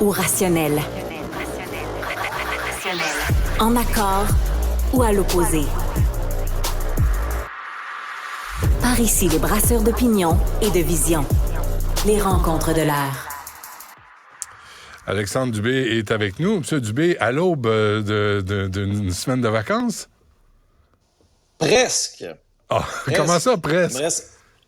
ou rationnel. En accord ou à l'opposé. Par ici, les brasseurs d'opinion et de vision. Les rencontres de l'heure. Alexandre Dubé est avec nous. Monsieur Dubé, à l'aube d'une semaine de vacances? Presque. Ah, Presque. Comment ça, presque?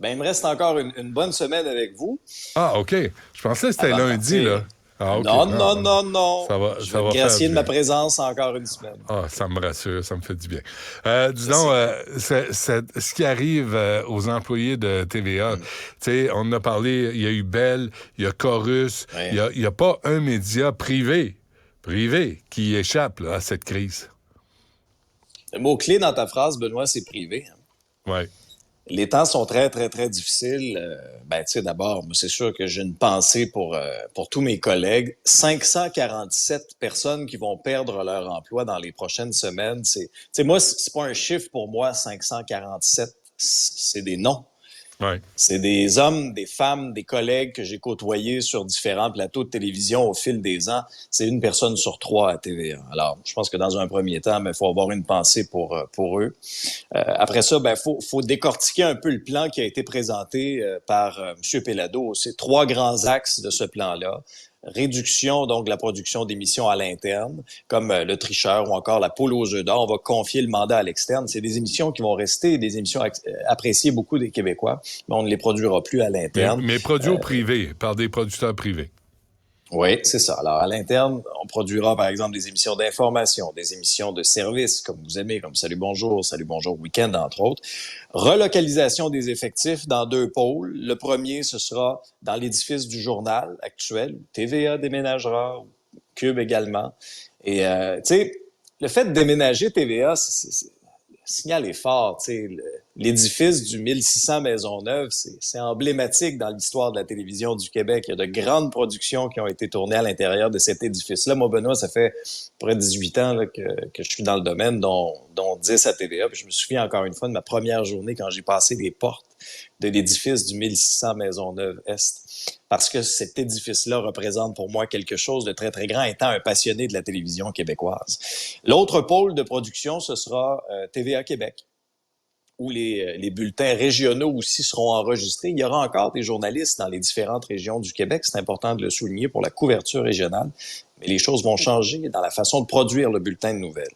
Il me reste encore une bonne semaine avec vous. Ah, OK. Je pensais que c'était lundi, là. Ah, OK. Non. Ça va, Je ça vais va te faire gracier du de ma bien. présence encore une semaine. Ah, ça me rassure, ça me fait du bien. Disons, ce qui arrive aux employés de TVA, tu sais, on en a parlé, il y a eu Bell, il y a Corus, il y a pas un média privé qui échappe là, à cette crise. Le mot-clé dans ta phrase, Benoît, c'est privé. Oui. Les temps sont très, très, très difficiles. Tu sais, d'abord, moi, c'est sûr que j'ai une pensée pour tous mes collègues. 547 personnes qui vont perdre leur emploi dans les prochaines semaines. Tu sais, moi, c'est pas un chiffre pour moi, 547. C'est des noms. Ouais. C'est des hommes, des femmes, des collègues que j'ai côtoyés sur différents plateaux de télévision au fil des ans. C'est une personne sur 3 à TVA. Alors, je pense que dans un premier temps, il faut avoir une pensée pour eux. Après ça, faut décortiquer un peu le plan qui a été présenté par M. Péladeau. C'est 3 grands axes de ce plan-là. Réduction, donc, de la production d'émissions à l'interne, comme Le Tricheur ou encore La Poule aux œufs d'or. On va confier le mandat à l'externe. C'est des émissions qui vont rester des émissions appréciées beaucoup des Québécois, mais on ne les produira plus à l'interne. Mais produits au privé, par des producteurs privés. Oui, c'est ça. Alors, à l'interne, on produira, par exemple, des émissions d'information, des émissions de services, comme vous aimez, comme Salut Bonjour Week-end, entre autres. Relocalisation des effectifs dans 2 pôles. Le premier, ce sera dans l'édifice du journal actuel. TVA déménagera, Cube également. Et, tu sais, le fait de déménager TVA, le signal est fort, tu sais. L'édifice du 1600 Maisonneuve, c'est emblématique dans l'histoire de la télévision du Québec. Il y a de grandes productions qui ont été tournées à l'intérieur de cet édifice-là. Moi, Benoît, ça fait près de 18 ans là, que je suis dans le domaine, dont 10 à TVA. Puis je me souviens encore une fois de ma première journée quand j'ai passé les portes de l'édifice du 1600 Maisonneuve-Est. Parce que cet édifice-là représente pour moi quelque chose de très, très grand, étant un passionné de la télévision québécoise. L'autre pôle de production, ce sera TVA Québec, où les bulletins régionaux aussi seront enregistrés. Il y aura encore des journalistes dans les différentes régions du Québec. C'est important de le souligner pour la couverture régionale. Mais les choses vont changer dans la façon de produire le bulletin de nouvelles.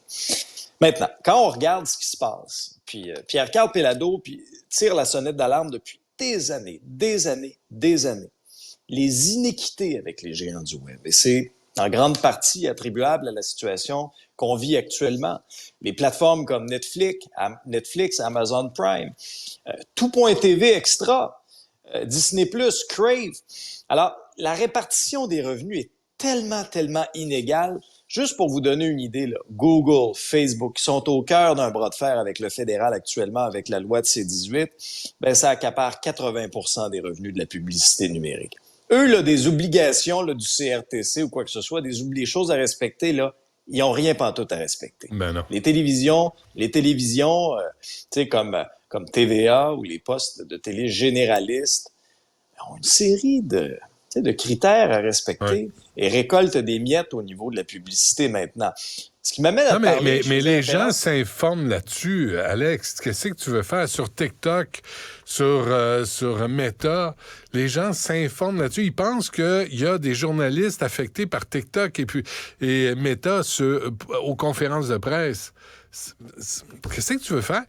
Maintenant, quand on regarde ce qui se passe, puis Pierre-Carl Péladeau tire la sonnette d'alarme depuis des années, les inéquités avec les géants du Web. Et c'est en grande partie attribuable à la situation qu'on vit actuellement. Les plateformes comme Netflix, Amazon Prime, Tout.tv Extra, Disney+, Crave. Alors, la répartition des revenus est tellement inégale. Juste pour vous donner une idée, là, Google, Facebook, qui sont au cœur d'un bras de fer avec le fédéral actuellement, avec la loi de C-18, ça accapare 80% des revenus de la publicité numérique. Eux, là, des obligations là, du CRTC ou quoi que ce soit, des choses à respecter, là, ils n'ont rien pantoute à respecter. Ben non. Les télévisions, tu sais, comme TVA ou les postes de télé généralistes, ont une série de critères à respecter et récoltent des miettes au niveau de la publicité maintenant. Ce qui m'amène à parler... Mais les gens s'informent là-dessus, Alex. Qu'est-ce que tu veux faire sur TikTok, sur Meta? Les gens s'informent là-dessus. Ils pensent qu'il y a des journalistes affectés par TikTok et Meta aux conférences de presse. Qu'est-ce que tu veux faire?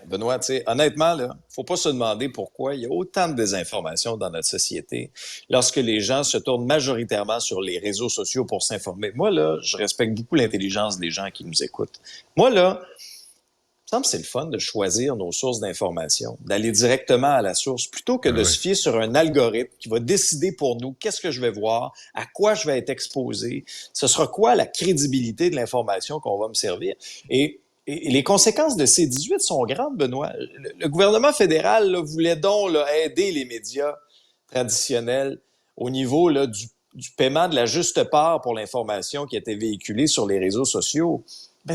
Benoît, tu sais, honnêtement, là, faut pas se demander pourquoi il y a autant de désinformation dans notre société lorsque les gens se tournent majoritairement sur les réseaux sociaux pour s'informer. Moi, là, je respecte beaucoup l'intelligence des gens qui nous écoutent. Moi, là, il me semble que c'est le fun de choisir nos sources d'information, d'aller directement à la source, plutôt que de se fier sur un algorithme qui va décider pour nous qu'est-ce que je vais voir, à quoi je vais être exposé, ce sera quoi la crédibilité de l'information qu'on va me servir. Et les conséquences de C-18 sont grandes, Benoît. Le gouvernement fédéral là, voulait donc là, aider les médias traditionnels au niveau là, du paiement de la juste part pour l'information qui était véhiculée sur les réseaux sociaux.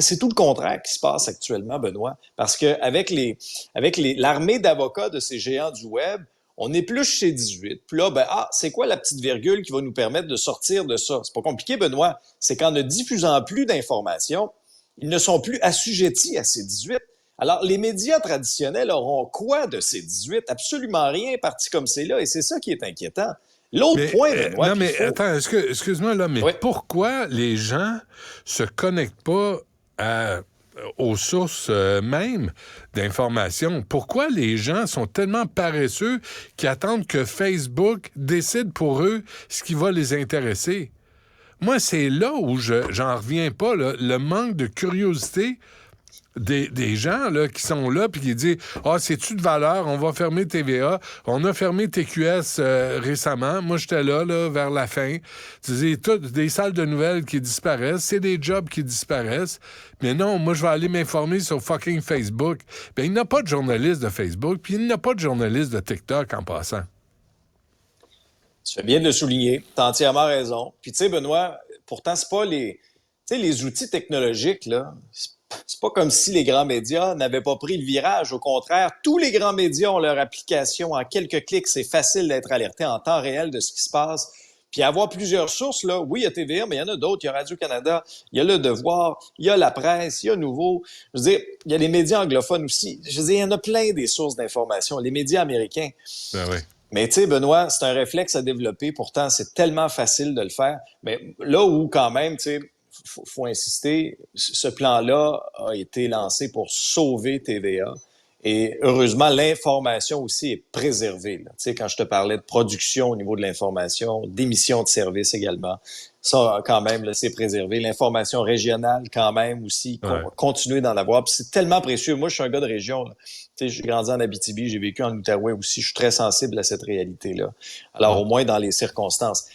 C'est tout le contraire qui se passe actuellement, Benoît. Parce qu'avec l'armée d'avocats de ces géants du Web, on épluche chez 18, puis là, c'est quoi la petite virgule qui va nous permettre de sortir de ça? C'est pas compliqué, Benoît. C'est qu'en ne diffusant plus d'informations, ils ne sont plus assujettis à ces 18. Alors, les médias traditionnels auront quoi de ces 18? Absolument rien, parti comme c'est là, et c'est ça qui est inquiétant. L'autre point, Benoît... non, mais attends, excuse-moi, là, mais pourquoi les gens se connectent pas aux sources même d'informations? Pourquoi les gens sont tellement paresseux qu'ils attendent que Facebook décide pour eux ce qui va les intéresser? Moi, c'est là où j'en reviens pas, là, le manque de curiosité des gens là, qui sont là puis qui disent « Ah, c'est-tu de valeur? On va fermer TVA. On a fermé TQS récemment. Moi, j'étais là, vers la fin. Tu dis, des salles de nouvelles qui disparaissent. C'est des jobs qui disparaissent. Mais non, moi, je vais aller m'informer sur fucking Facebook. » Bien, il n'y a pas de journaliste de Facebook puis il n'y a pas de journaliste de TikTok en passant. Tu fais bien de le souligner. Tu as entièrement raison. Puis, tu sais, Benoît, pourtant, c'est pas les outils technologiques, là. C'est pas comme si les grands médias n'avaient pas pris le virage. Au contraire, tous les grands médias ont leur application. En quelques clics, c'est facile d'être alerté en temps réel de ce qui se passe. Puis avoir plusieurs sources, là, oui, il y a TVA, mais il y en a d'autres. Il y a Radio-Canada, il y a Le Devoir, il y a La Presse, il y a Nouveau. Je veux dire, il y a les médias anglophones aussi. Je veux dire, il y en a plein des sources d'information. Les médias américains. Ben oui. Mais tu sais, Benoît, c'est un réflexe à développer. Pourtant, c'est tellement facile de le faire. Mais là où, quand même, tu sais, faut insister, ce plan-là a été lancé pour sauver TVA. Et heureusement, l'information aussi est préservée. Tu sais, quand je te parlais de production au niveau de l'information, d'émission de services également, ça, quand même, là, c'est préservé. L'information régionale, quand même, aussi, continuer d'en avoir. Puis c'est tellement précieux. Moi, je suis un gars de région. Tu sais, j'ai grandi en Abitibi, j'ai vécu en Outaouais aussi. Je suis très sensible à cette réalité-là. Alors, au moins dans les circonstances.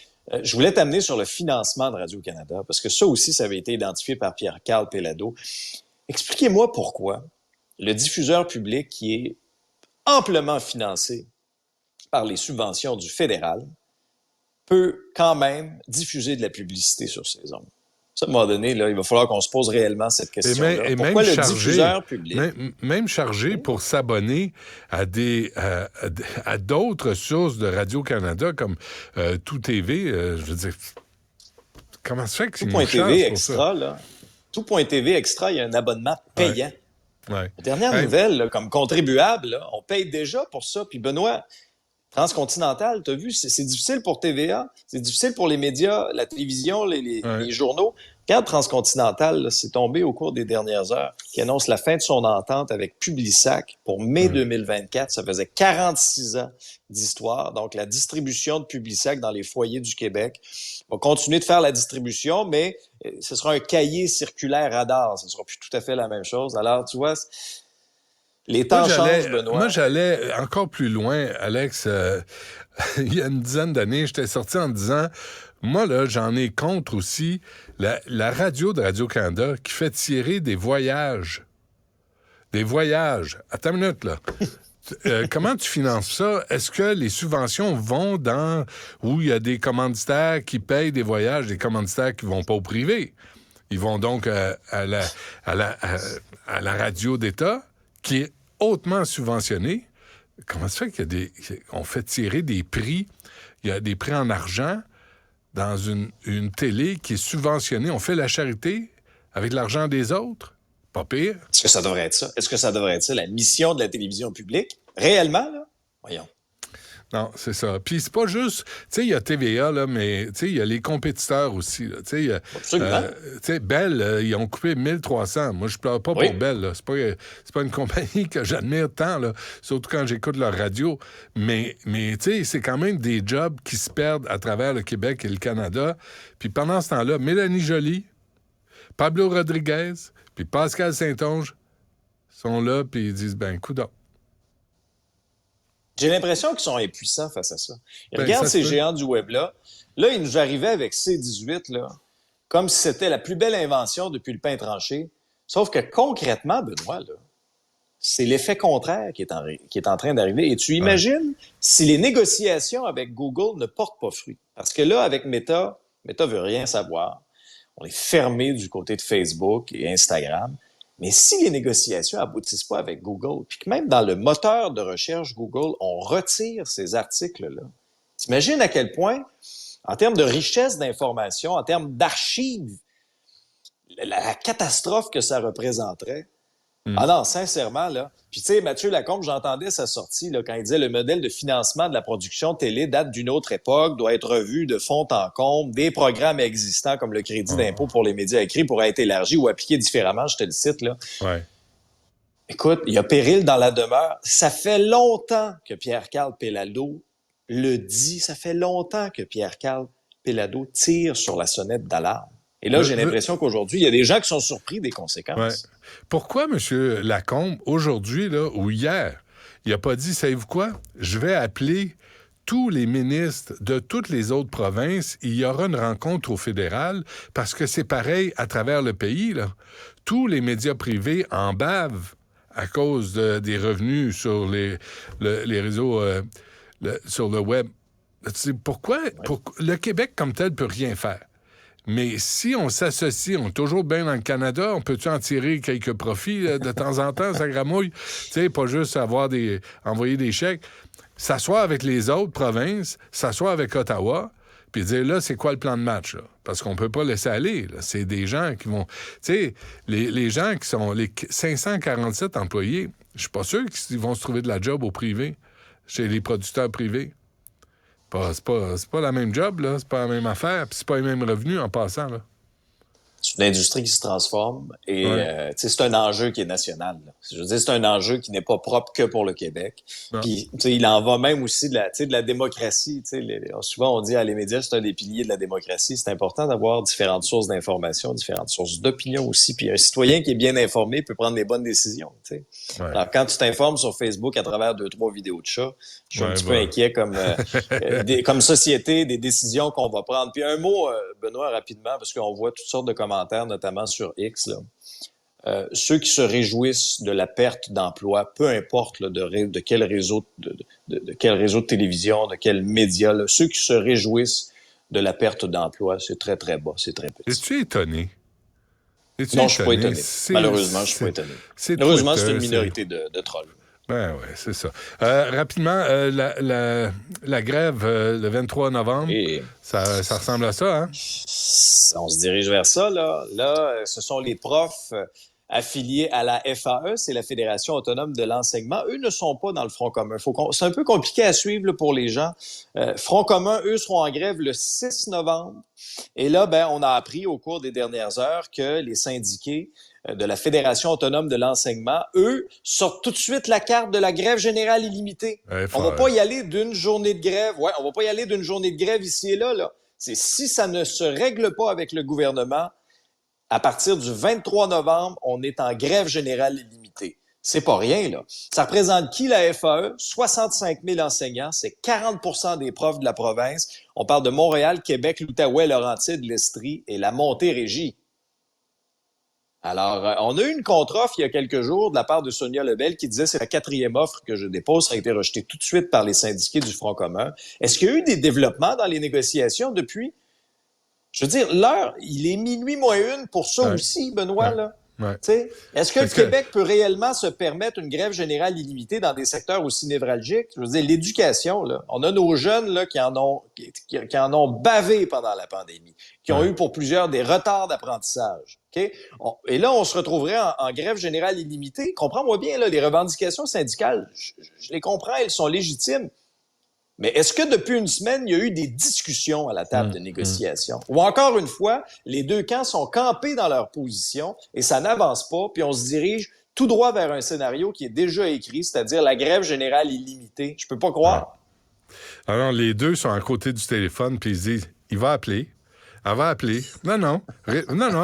Je voulais t'amener sur le financement de Radio-Canada, parce que ça aussi, ça avait été identifié par Pierre-Carl Péladeau. Expliquez-moi pourquoi le diffuseur public, qui est amplement financé par les subventions du fédéral, peut quand même diffuser de la publicité sur ses ondes. Ça, à un moment donné, là, il va falloir qu'on se pose réellement cette question-là. Et pourquoi même le diffuseur public... Même chargé pour s'abonner à d'autres sources de Radio-Canada, comme Tout TV, je veux dire... Comment ça fait que c'est une Tout.tv Extra, là... Tout.tv Extra, il y a un abonnement payant. Ouais. Dernière nouvelle, là, comme contribuable, là, on paye déjà pour ça. Puis Benoît, Transcontinental, tu as vu, c'est difficile pour TVA, c'est difficile pour les médias, la télévision, les journaux. Regarde Transcontinental, là, c'est tombé au cours des dernières heures, qui annonce la fin de son entente avec Publisac pour mai 2024. Ça faisait 46 ans d'histoire. Donc, la distribution de Publisac dans les foyers du Québec va continuer de faire la distribution, mais ce sera un cahier circulaire radar. Ce ne sera plus tout à fait la même chose. Alors, tu vois... Les temps changent, Benoît. Moi, j'allais encore plus loin, Alex. Il y a une dizaine d'années, j'étais sorti en disant, moi, là, j'en ai contre aussi la radio de Radio-Canada qui fait tirer des voyages. Des voyages. Attends une minute, là. Comment tu finances ça? Est-ce que les subventions vont dans où il y a des commanditaires qui payent des voyages, des commanditaires qui vont pas au privé? Ils vont donc à la radio d'État, qui est hautement subventionné. Comment ça fait qu'on fait tirer des prix, il y a des prix en argent dans une télé qui est subventionnée? On fait la charité avec l'argent des autres? Pas pire. Est-ce que ça devrait être ça? Est-ce que ça devrait être ça, la mission de la télévision publique? Réellement, là? Voyons. Non, c'est ça. Puis c'est pas juste... Tu sais, il y a TVA, là, mais tu sais, il y a les compétiteurs aussi. Tu sais, Bell, ils ont coupé 1300. Moi, je pleure pas pour Bell. Là. C'est pas une compagnie que j'admire tant, là, surtout quand j'écoute leur radio. Mais tu sais, c'est quand même des jobs qui se perdent à travers le Québec et le Canada. Puis pendant ce temps-là, Mélanie Joly, Pablo Rodriguez, puis Pascal Saint-Onge sont là, puis ils disent, ben, coudonc. J'ai l'impression qu'ils sont impuissants face à ça. Regarde ces géants du web-là. Là, ils nous arrivaient avec C18, là, comme si c'était la plus belle invention depuis le pain tranché. Sauf que concrètement, Benoît, là, c'est l'effet contraire qui est en train d'arriver. Et tu imagines si les négociations avec Google ne portent pas fruit. Parce que là, avec Meta veut rien savoir. On est fermé du côté de Facebook et Instagram. Mais si les négociations aboutissent pas avec Google, puis que même dans le moteur de recherche Google, on retire ces articles-là, t'imagines à quel point, en termes de richesse d'informations, en termes d'archives, la catastrophe que ça représenterait. Ah non, sincèrement, là. Puis tu sais, Mathieu Lacombe, j'entendais sa sortie là, quand il disait le modèle de financement de la production télé date d'une autre époque, doit être revu de fond en comble, des programmes existants comme le crédit d'impôt pour les médias écrits pourraient être élargis ou appliqués différemment, je te le cite, là. Ouais. Écoute, il y a péril dans la demeure. Ça fait longtemps que Pierre-Carl Pellado le dit, ça fait longtemps que Pierre-Carl Pellado tire sur la sonnette d'alarme. Et là, j'ai l'impression qu'aujourd'hui, il y a des gens qui sont surpris des conséquences. Ouais. Pourquoi M. Lacombe, aujourd'hui là, ou hier, il n'a pas dit, savez-vous quoi? Je vais appeler tous les ministres de toutes les autres provinces. Il y aura une rencontre au fédéral parce que c'est pareil à travers le pays, là. Tous les médias privés en bavent à cause des revenus sur les réseaux, sur le web. Pourquoi? Le Québec, comme tel, peut rien faire. Mais si on s'associe, on est toujours bien dans le Canada, on peut-tu en tirer quelques profits de temps en temps, ça gramouille? Tu sais, pas juste envoyer des chèques. S'asseoir avec les autres provinces, s'asseoir avec Ottawa, puis dire, là, c'est quoi le plan de match, là? Parce qu'on peut pas laisser aller, là. C'est des gens qui vont... Tu sais, les gens qui sont... Les 547 employés, je suis pas sûr qu'ils vont se trouver de la job au privé, chez les producteurs privés. C'est pas la même job, là. C'est pas la même affaire, puis c'est pas les mêmes revenus en passant, là. C'est une industrie qui se transforme et c'est un enjeu qui est national. Là. Je veux dire, c'est un enjeu qui n'est pas propre que pour le Québec. Puis il en va même aussi de la démocratie. Souvent, on dit les médias, c'est un des piliers de la démocratie. C'est important d'avoir différentes sources d'information, différentes sources d'opinion aussi. Puis un citoyen qui est bien informé peut prendre les bonnes décisions. Ouais. Alors, quand tu t'informes sur Facebook à travers 2-3 vidéos de chats, je suis un petit peu inquiet comme société des décisions qu'on va prendre. Puis un mot, Benoît, rapidement, parce qu'on voit toutes sortes de commentaires, notamment sur X, là. Ceux qui se réjouissent de la perte d'emploi, peu importe là, de quel réseau de quel réseau de télévision, de quel média, là, ceux qui se réjouissent de la perte d'emploi, c'est très, très bas, c'est très petit. Es-tu étonné? Non, je suis pas étonné. Malheureusement, je suis pas étonné. Malheureusement, c'est une minorité de trolls. Ben oui, c'est ça. Rapidement, la grève le 23 novembre, ça ressemble à ça, hein? On se dirige vers ça, là. Là, ce sont les profs affiliés à la FAE, c'est la Fédération autonome de l'enseignement. Eux ne sont pas dans le Front commun. C'est un peu compliqué à suivre là, pour les gens. Front commun, eux, seront en grève le 6 novembre. Et là, on a appris au cours des dernières heures que les syndiqués de la Fédération autonome de l'enseignement, eux, sortent tout de suite la carte de la grève générale illimitée. On va pas y aller d'une journée de grève. Ouais, on va pas y aller d'une journée de grève ici et là. C'est si ça ne se règle pas avec le gouvernement, à partir du 23 novembre, on est en grève générale illimitée. C'est pas rien, là. Ça représente qui, la FAE? 65 000 enseignants, c'est 40 % des profs de la province. On parle de Montréal, Québec, l'Outaouais, Laurentides, l'Estrie et la Montérégie. Alors, on a eu une contre-offre il y a quelques jours de la part de Sonia Lebel qui disait c'est la 4e offre que je dépose. Ça a été rejeté tout de suite par les syndiqués du Front commun. Est-ce qu'il y a eu des développements dans les négociations depuis? Je veux dire, l'heure, il est minuit moins une pour ça aussi, Benoît, là. Ouais. Est-ce que le Québec peut réellement se permettre une grève générale illimitée dans des secteurs aussi névralgiques? Je veux dire, l'éducation, là, on a nos jeunes là, qui en ont bavé pendant la pandémie, qui ont eu pour plusieurs des retards d'apprentissage. Okay? Et là, on se retrouverait en grève générale illimitée. Comprends-moi bien, là, les revendications syndicales, je les comprends, elles sont légitimes. Mais est-ce que depuis une semaine, il y a eu des discussions à la table de négociation? Ou encore une fois, les deux camps sont campés dans leur position et ça n'avance pas, puis on se dirige tout droit vers un scénario qui est déjà écrit, c'est-à-dire la grève générale illimitée. Je peux pas croire. Alors, les deux sont à côté du téléphone, puis ils se disent, il va appeler. Elle va appeler. Non,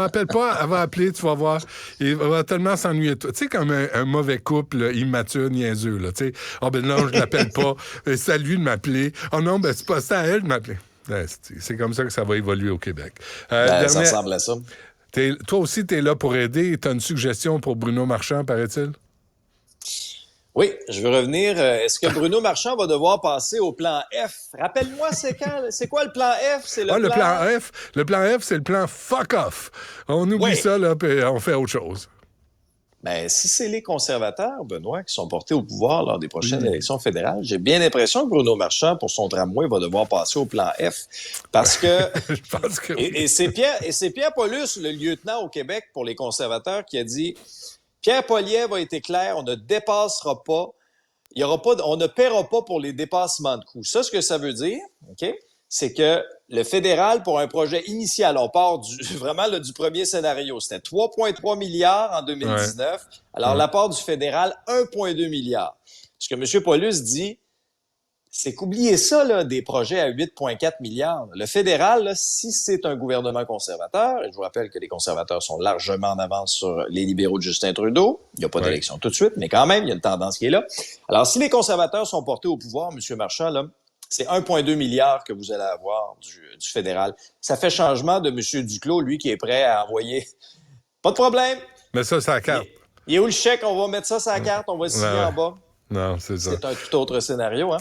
appelle pas. Elle va appeler, tu vas voir. Il va tellement s'ennuyer de toi. Tu sais, comme un mauvais couple, là, immature, niaiseux, là, tu sais. Oh, ben non, je l'appelle pas. C'est à lui de m'appeler. Oh non, ben c'est pas ça à elle de m'appeler. C'est comme ça que ça va évoluer au Québec. Ça ressemble à ça. Toi aussi, t'es là pour aider. T'as une suggestion pour Bruno Marchand, paraît-il? Oui, je veux revenir. Est-ce que Bruno Marchand va devoir passer au plan F? Rappelle-moi, c'est quoi le plan F? C'est le plan F. Le plan F, c'est le plan fuck off. On oublie ça, là, puis on fait autre chose. Ben, si c'est les conservateurs, Benoît, qui sont portés au pouvoir lors des prochaines élections fédérales, j'ai bien l'impression que Bruno Marchand, pour son tramway, va devoir passer au plan F. Parce que... Je pense que oui. Et c'est Pierre Paulus, le lieutenant au Québec pour les conservateurs, qui a dit « Pierre Poilievre a été clair, on ne dépassera pas, on ne paiera pas pour les dépassements de coûts. » Ça, ce que ça veut dire, OK, c'est que le fédéral, pour un projet initial, on part vraiment du premier scénario, c'était 3,3 milliards en 2019. Ouais. Alors, l'apport du fédéral, 1,2 milliard. Ce que M. Paulus dit, c'est qu'oubliez ça, là, des projets à 8,4 milliards. Le fédéral, là, si c'est un gouvernement conservateur, et je vous rappelle que les conservateurs sont largement en avance sur les libéraux de Justin Trudeau, il n'y a pas d'élection tout de suite, mais quand même, il y a une tendance qui est là. Alors, si les conservateurs sont portés au pouvoir, M. Marchand, là, c'est 1,2 milliard que vous allez avoir du fédéral. Ça fait changement de M. Duclos, lui, qui est prêt à envoyer. Pas de problème. Mais ça, c'est la carte. Il est où le chèque? On va mettre ça sur la carte, on va signer en bas. Non, c'est ça. C'est un tout autre scénario, hein?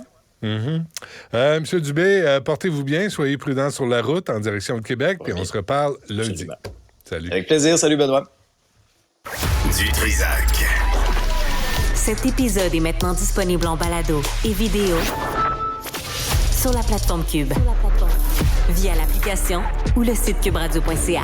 Monsieur Dubé, portez-vous bien, soyez prudents sur la route en direction de Québec, puis on se reparle lundi. Absolument. Salut. Avec plaisir. Salut, Benoît. Du Trizac. Cet épisode est maintenant disponible en balado et vidéo sur la plateforme Cube, via l'application ou le site cubradio.ca.